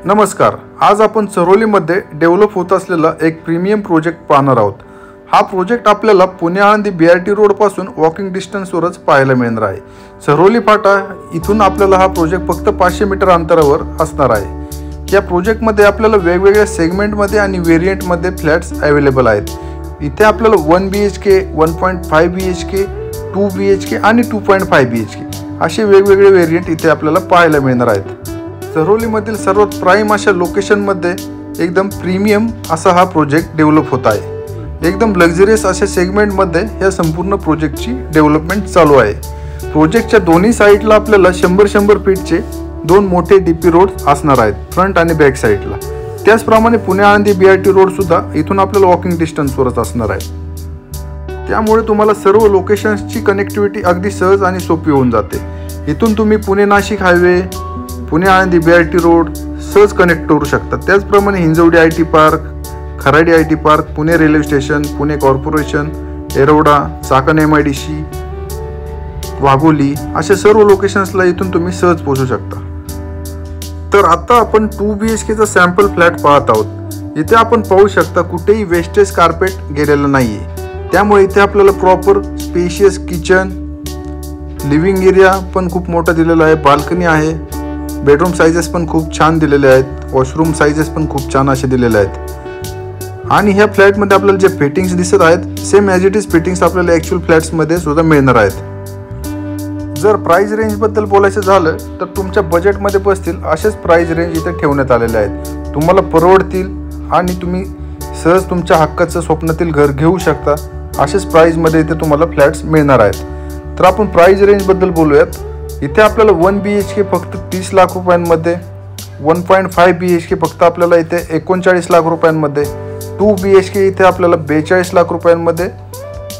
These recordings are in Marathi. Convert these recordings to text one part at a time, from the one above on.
नमस्कार। आज आपण चरोलीमध्ये डेव्हलप होत असलेला एक प्रीमियम प्रोजेक्ट पाहणार आहोत। हा प्रोजेक्ट आपल्याला पुणे आळंदी BRT रोड पासून वॉकिंग डिस्टन्सवरच पाहायला मिळणार आहे। चरोली फाटा इथून आपल्याला हा प्रोजेक्ट फक्त 500 मीटर अंतरावर असणार आहे। या प्रोजेक्टमध्ये आपल्याला वेगवेगळ्या सेगमेंटमध्ये आणि व्हेरिएंटमध्ये फ्लॅट्स अवेलेबल आहेत। इथे आपल्याला 1 BHK, 1.5 BHK, 2 BHK आणि 2.5 BHK असे वेगवेगळे व्हेरिएंट इथे आपल्याला पाहायला मिळणार आहेत। चरोलीमधील सर्वात प्राइम अशा लोकेशनमध्ये एकदम प्रीमियम असा हा प्रोजेक्ट डेव्हलप होत आहे। एकदम लक्झरियस अशा सेगमेंटमध्ये या संपूर्ण प्रोजेक्टची डेव्हलपमेंट चालू आहे। प्रोजेक्टच्या दोन्ही साईडला आपल्याला 100 फीटचे दोन मोठे DP रोड असणार आहेत, फ्रंट आणि बॅक साईडला। त्याचप्रमाणे पुणे आळंदी BRT रोड सुद्धा इथून आपल्याला वॉकिंग डिस्टन्सवरच असणार आहे। त्यामुळे तुम्हाला सर्व लोकेशन्सची कनेक्टिव्हिटी अगदी सहज आणि सोपी होऊन जाते। इथून तुम्ही Pune Nashik highway, Pune Alandi BRT road सहज कनेक्ट करू शकता। त्याचप्रमाणे Hinjawadi IT park, Kharadi IT park, Pune railway station, Pune corporation, Yerwada, Chakan MIDC, Wagholi अशा सर्व लोकेशन्सला इथून तुम्ही सहज पोहोचू शकता। तर आता आपण 2 BHKचा सॅम्पल फ्लॅट पाहत आहोत। इथे आपण पाहू शकता कुठेही वेस्टेज कार्पेट गेलेलं नाहीये। त्यामुळे इथे आपल्याला proper spacious kitchen, living area पण खूप मोठा दिलेला आहे, बाल्कनी आहे, बेडरूम साइजेस पण खूप छान दिलेले आहेत, वॉशरूम साइजेस पण खूप छान असे दिलेले आहेत। आणि ह्या फ्लॅटमध्ये आपल्याला जे फिटिंग्स दिसत आहेत same as it is fittings आपल्याला ॲक्च्युअल फ्लॅट्समध्ये सुद्धा मिळणार आहेत। जर प्राइस रेंजबद्दल बोलायचं झालं तर तुमच्या बजेटमध्ये बसतील असेच प्राइस रेंज इथे ठेवण्यात आलेले आहेत। तुम्हाला परवडतील आणि तुम्ही सहज तुमच्या हक्काचं स्वप्नातील घर घेऊ शकता असेच प्राइसमध्ये इथे तुम्हाला फ्लॅट्स मिळणार आहेत। तर आपण प्राइस रेंजबद्दल बोलूयात। इथे आपल्याला 1 BHK फक्त 30 लाख रुपयांमध्ये, 1.5 BHK फक्त आपल्याला इथे 39 लाख रुपयांमध्ये, 2 BHK इथे आपल्याला 42 लाख रुपयांमध्ये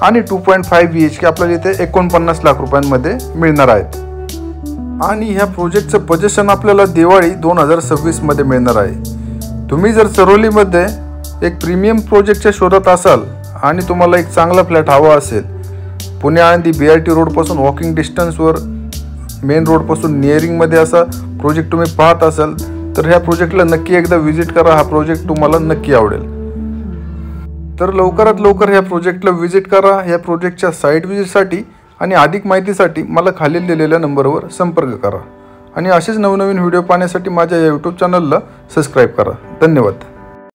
आणि 2.5 BHK आपल्याला इथे 49 लाख रुपयांमध्ये मिळणार आहेत। आणि ह्या प्रोजेक्टचं पोझिशन आपल्याला दिवाळी 2026 मध्ये मिळणार आहे। तुम्ही जर चरोलीमध्ये एक प्रीमियम प्रोजेक्टच्या शोधात असाल आणि तुम्हाला एक चांगला फ्लॅट हवा असेल, पुणे आळंदी BRT रोड पासून वॉकिंग डिस्टन्सवर मेन रोड पासून नियरिंगमध्ये असा प्रोजेक्ट तुम्ही पाहत असाल तर ह्या प्रोजेक्टला नक्की एकदा व्हिजिट करा। हा प्रोजेक्ट तुम्हाला नक्की आवडेल। तर लवकरात लवकर ह्या प्रोजेक्टला व्हिजिट करा। ह्या प्रोजेक्टच्या साईट व्हिजिटसाठी आणि अधिक माहितीसाठी मला खालील दिलेल्या नंबरवर संपर्क करा आणि असेच नवनवीन व्हिडिओ पाहण्यासाठी माझ्या YouTube चॅनलला सबस्क्राईब करा। धन्यवाद।